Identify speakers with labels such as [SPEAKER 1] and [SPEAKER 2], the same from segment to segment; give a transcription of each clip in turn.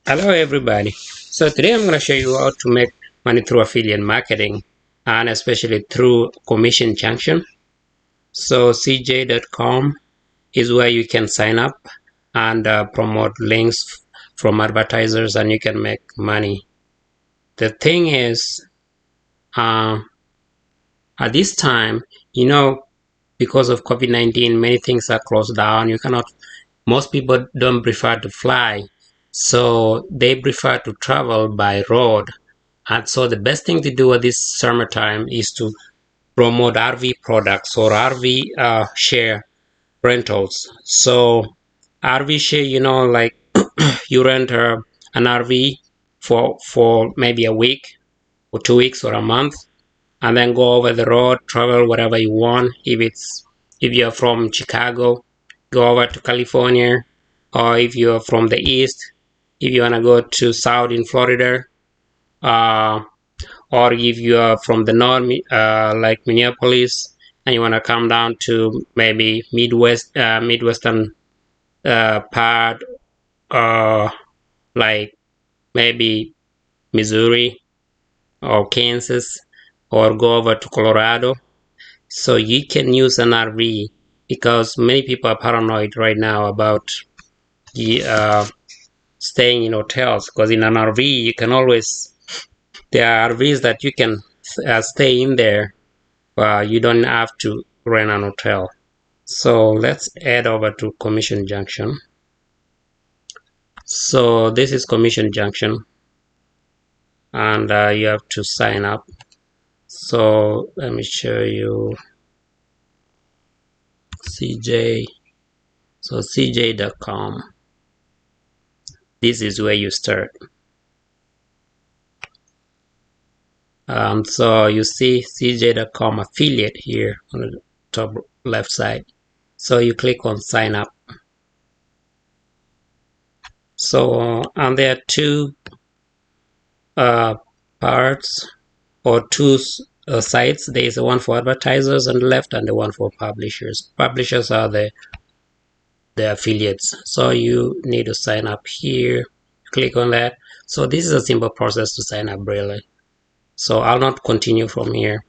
[SPEAKER 1] Hello everybody. So today I'm going to show you how to make money through affiliate marketing and especially through commission junction. So cj.com is where you can sign up and promote links from advertisers and you can make money. The thing is, uh, at this time, because of COVID-19, many things are closed down. Most people don't prefer to fly. So they prefer to travel by road. And so the best thing to do at this summertime is to promote RV products or RV share rentals. So RV share, like you rent an RV for maybe a week or 2 weeks or a month, and then go over the road, travel wherever you want. If you're from Chicago, go over to California, or if you're from the East, if you wanna go to South in Florida, uh, or if you are from the north, like Minneapolis, and you want to come down to maybe Midwestern part, like maybe Missouri or Kansas, or go over to Colorado. So you can use an RV because many people are paranoid right now about the staying in hotels. Because in an RV, there are RVs that you can stay in there. You don't have to rent an hotel. So let's head over to Commission Junction. So this is Commission Junction, and you have to sign up. So let me show you CJ. So cj.com. This is where you start. So you see cj.com affiliate here on the top left side. So you click on sign up. So and there are two parts or two sites. There is one for advertisers on the left and the one for publishers. Publishers are the affiliates. So you need to sign up here. Click on that. So this is a simple process to sign up, really. So I'll not continue from here.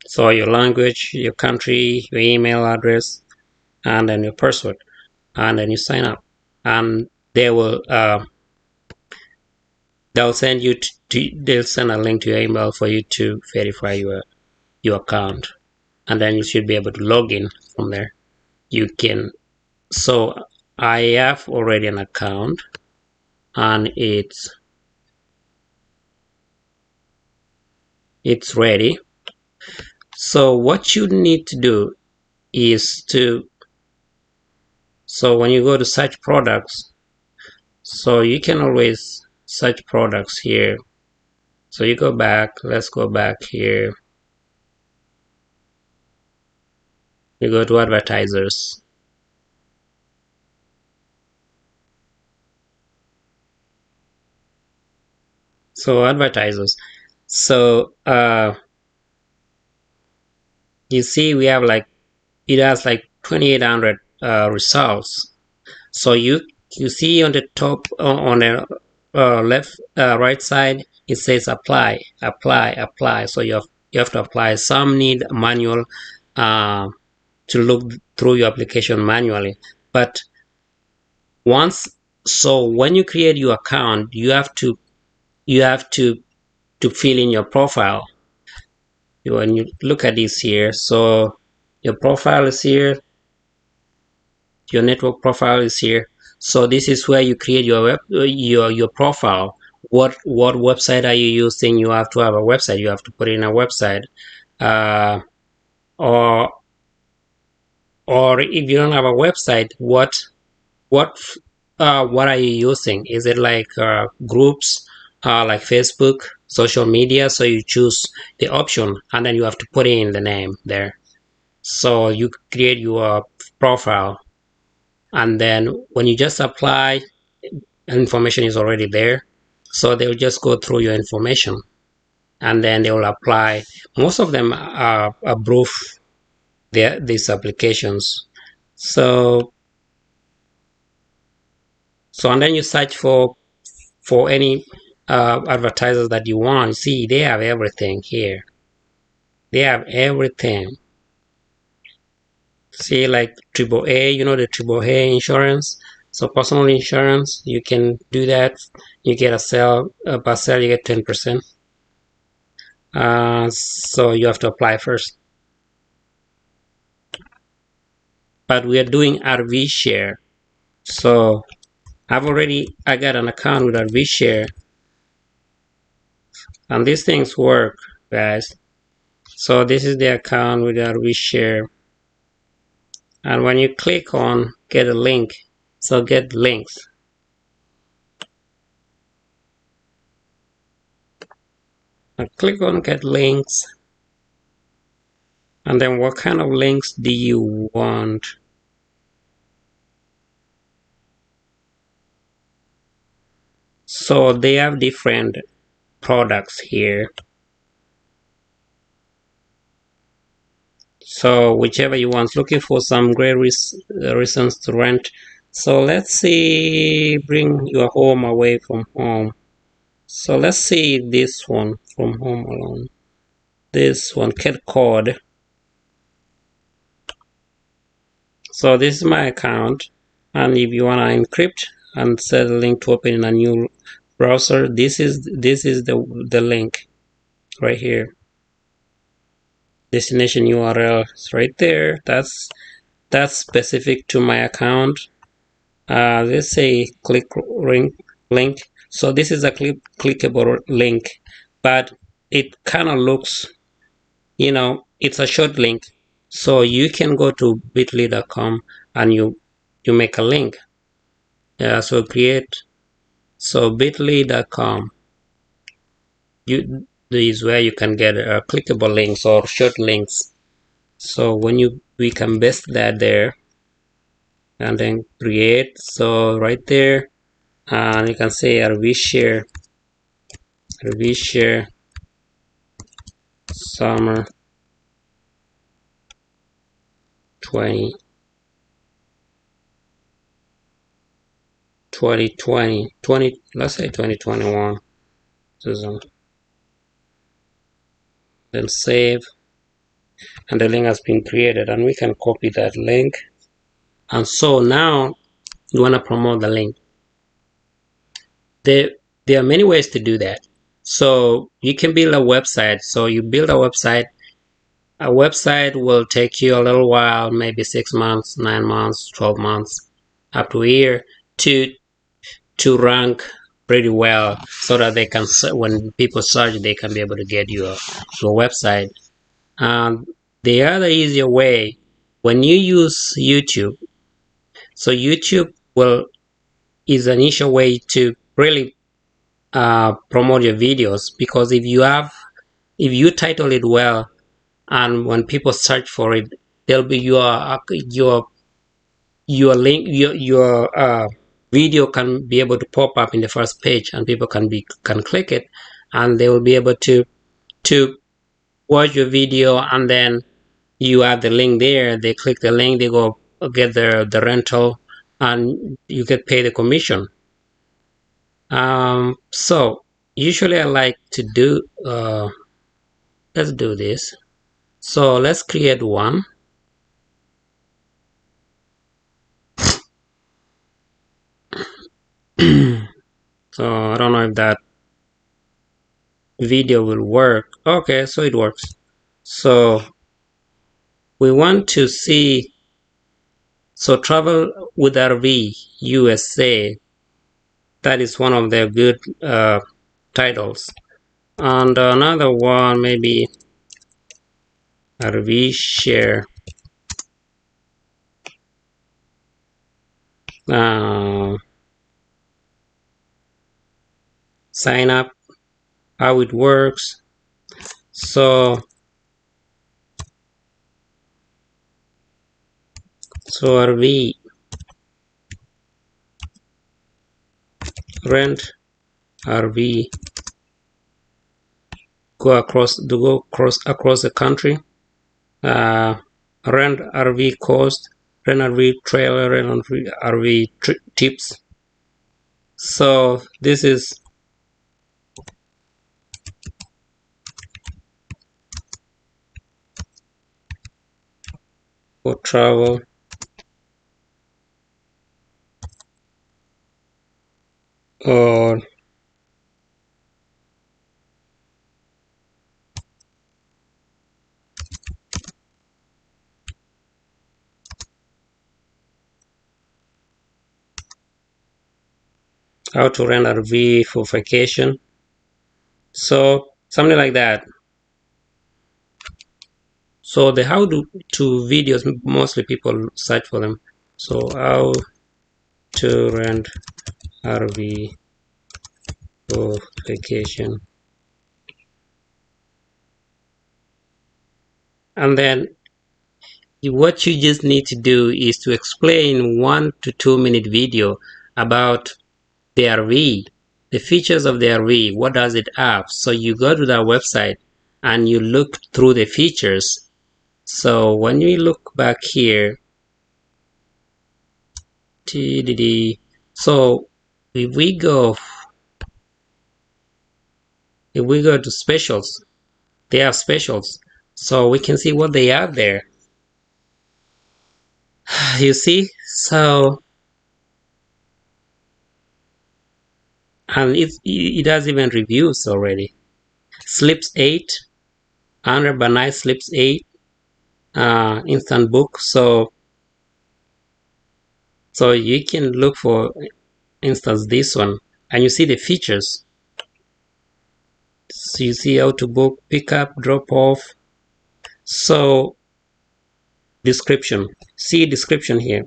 [SPEAKER 1] So your language, your country, your email address, and then your password, and then you sign up, and they'll send you they'll send a link to your email for you to verify your account, and then you should be able to log in from there. You can. So I have already an account, and it's ready. So what you need to do is so when you go to search products, so you can always search products here. So you go back, let's go back here. You go to advertisers. So advertisers. So you see we have it has 2800 results. So you see on the top on the left right side it says apply. So you have to apply. Some need manual to look through your application manually, but when you create your account, you have to fill in your profile. When you look at this here, so your profile is here, your network profile is here. So this is where you create your profile. What website are you using? You have to have a website. You have to put in a website, or if you don't have a website, what are you using? Is it like groups, like Facebook, social media? So you choose the option, and then you have to put in the name there. So you create your profile, and then when you just apply, information is already there. So they'll just go through your information, and then they will apply. Most of them approve these applications. So So and then you search for any advertisers that you want. You see, they have everything here. They have everything. See, like triple A, you know, the triple A insurance. So personal insurance, you can do that. You get a sell, per sale, you get 10%. So you have to apply first. But we are doing RV share. So I got an account with RV share, and these things work, guys. So this is the account with RV share. And when you click on get a link, so get links. I click on get links, and then what kind of links do you want? So they have different products here. So whichever you want, looking for some great reasons to rent. So let's see, bring your home away from home. So let's see this one, from home alone. This one, cat code. So this is my account, and if you want to encrypt and set a link to open in a new browser, this is the link right here. Destination URL is right there. That's specific to my account. Let's say click link. So this is a clickable link, but it kind of looks, you know, it's a short link. So you can go to bit.ly.com and you make a link. So create, so bit.ly.com, this is where you can get clickable links or short links. So when we can paste that there and then create. So right there, and you can say RV share summer 2020, let's say 2021. Then save, and the link has been created, and we can copy that link. And so now you want to promote the link. There are many ways to do that. So you can build a website. So you build a website. A website will take you a little while, maybe 6 months, 9 months, 12 months, up to a year to rank pretty well, so that they can, when people search, they can be able to get your website. The other easier way, when you use YouTube, so YouTube is an easier way to really promote your videos, because if you title it well, and when people search for it, there'll be your link, your video can be able to pop up in the first page, and people can click it, and they will be able to watch your video, and then you add the link there. They click the link, they go get the rental, and you get paid a commission. So usually I like to do, let's do this. So let's create one. So I don't know if that video will work. Okay, so it works. So we want to see, so travel with RV USA, that is one of their good titles. And another one, maybe RV share, sign up, how it works. So RV rent RV, go across the country, rent RV cost, rent RV trailer, rent RV tips. So this is for travel or how to rent RV for vacation. So something like that. So the how to videos, mostly people search for them. So how to rent RV for vacation. And then what you just need to do is to explain 1 to 2 minute video about the RV, the features of the RV, what does it have. So you go to that website and you look through the features. So when we look back here, so if we go to specials, they have specials, so we can see what they have there. You see, so and it has even reviews already. Slips 8, 100 by night Slips 8, instant book. So you can look for instance this one, and you see the features. So you see how to book, pick up, drop off. So description, see description here.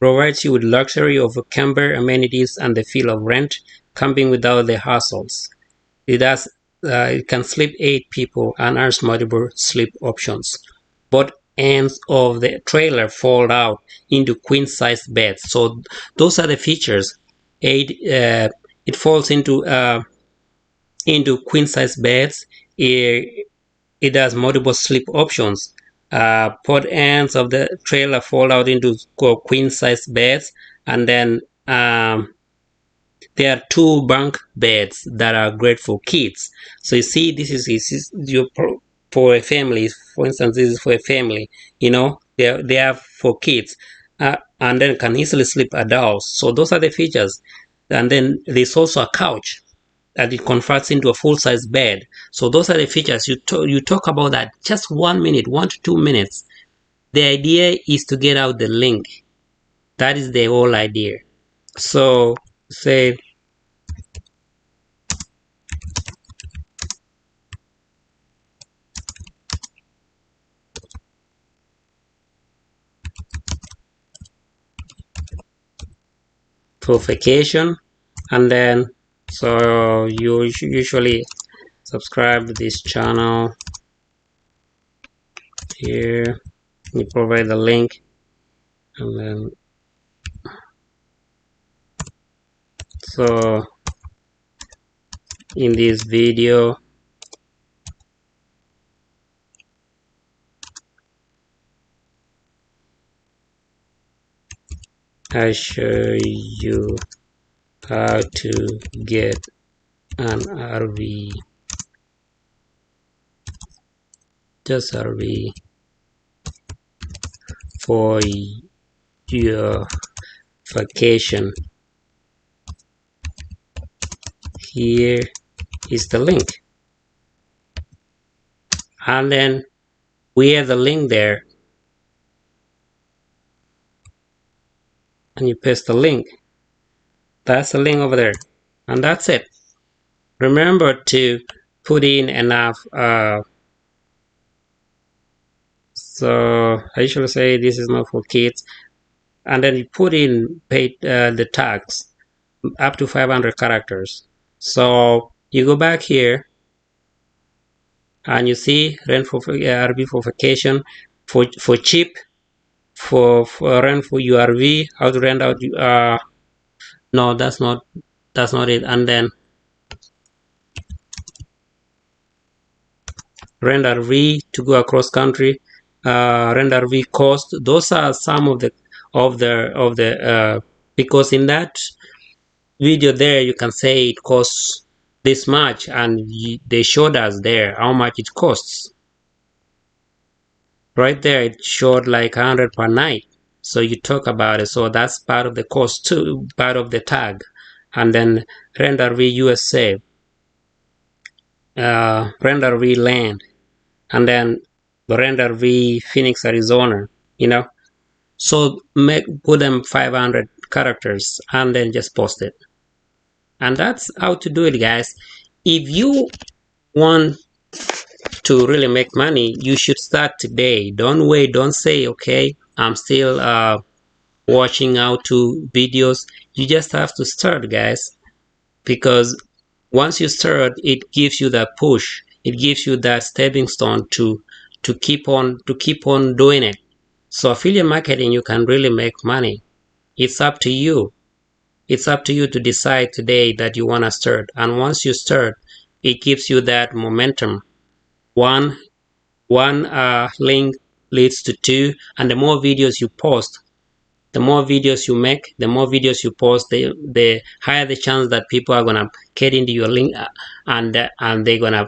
[SPEAKER 1] Provides you with luxury of camper amenities and the feel of rent, camping without the hassles. It can sleep 8 people and has multiple sleep options. Both ends of the trailer fold out into queen-size beds. So those are the features. It falls into queen-size beds. It has multiple sleep options. Both ends of the trailer fold out into queen-size beds, and then there are 2 bunk beds that are great for kids. So you see, this is for a family. For instance, this is for a family. They are for kids, and then can easily sleep adults. So those are the features. And then there's also a couch that it converts into a full-size bed. So those are the features. You talk about that just 1 minute, 1 to 2 minutes. The idea is to get out the link. That is the whole idea. So say for vacation, and then so you usually subscribe to this channel here. You provide the link, and then so in this video I show you how to get an RV, just RV for your vacation. Here is the link, and then we have the link there, and you paste the link. That's the link over there, and that's it. Remember to put in enough so I usually say this is not for kids, and then you put in the tags up to 500 characters. So you go back here and you see rent for RV for vacation, for cheap, for rent for URV, how to rent out no, that's not it. And then rent RV to go across country, render v cost. Those are some of the because in that video there you can say it costs this much, and they showed us there how much it costs. Right there it showed like 100 per night. So you talk about it. So that's part of the cost too, part of the tag. And then render v USA, render v land, and then render v Phoenix, Arizona, So put them 500 characters and then just post it. And that's how to do it, guys. If you want to really make money, you should start today. Don't wait. Don't say, okay, I'm still watching how to videos. You just have to start, guys, because once you start, it gives you that push. It gives you that stepping stone to keep on doing it. So affiliate marketing, you can really make money. It's up to you. It's up to you to decide today that you want to start. And once you start, it gives you that momentum. One link leads to two, and the more videos you post, the more videos you make, the more videos you post, the higher the chance that people are gonna get into your link, and they're gonna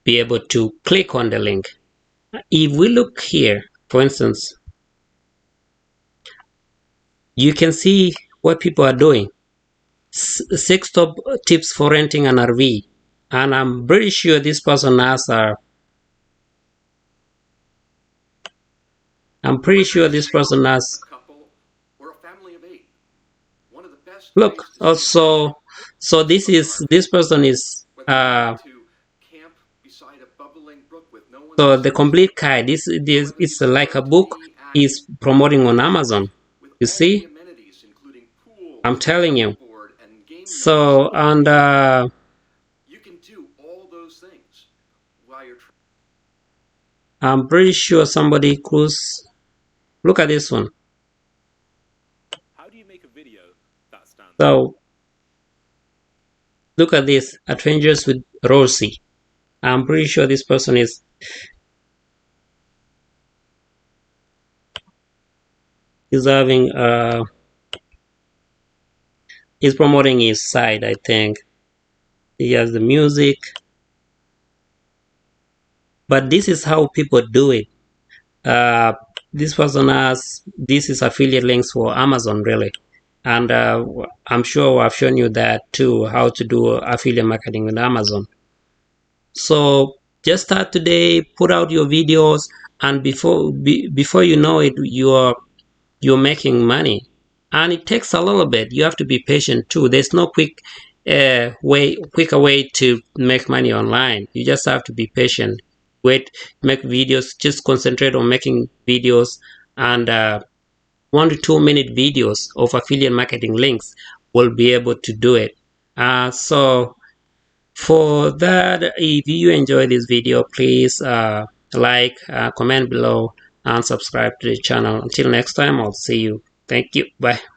[SPEAKER 1] be able to click on the link. If we look here, for instance, you can see what people are doing. 6 top tips for renting an RV, and I'm pretty sure this person has look also. So this person is so the complete guide. This it's like a book is promoting on Amazon. You see, I'm telling you. So and you can do all those things while you're. I'm pretty sure somebody could look at this one. How do you make a video that stands? So look at this, Adventures with Rosie. I'm pretty sure this person is having he's promoting his site. I think he has the music, but this is how people do it. This person this is affiliate links for Amazon, really, and I'm sure I've shown you that too, how to do affiliate marketing with Amazon. So just start today, put out your videos, and before you know it, you're making money. And it takes a little bit. You have to be patient too. There's no quicker way to make money online. You just have to be patient. Wait, make videos. Just concentrate on making videos, and 1 to 2 minute videos of affiliate marketing links will be able to do it. So for that, if you enjoy this video, please like, comment below, and subscribe to the channel. Until next time, I'll see you. Thank you. Bye.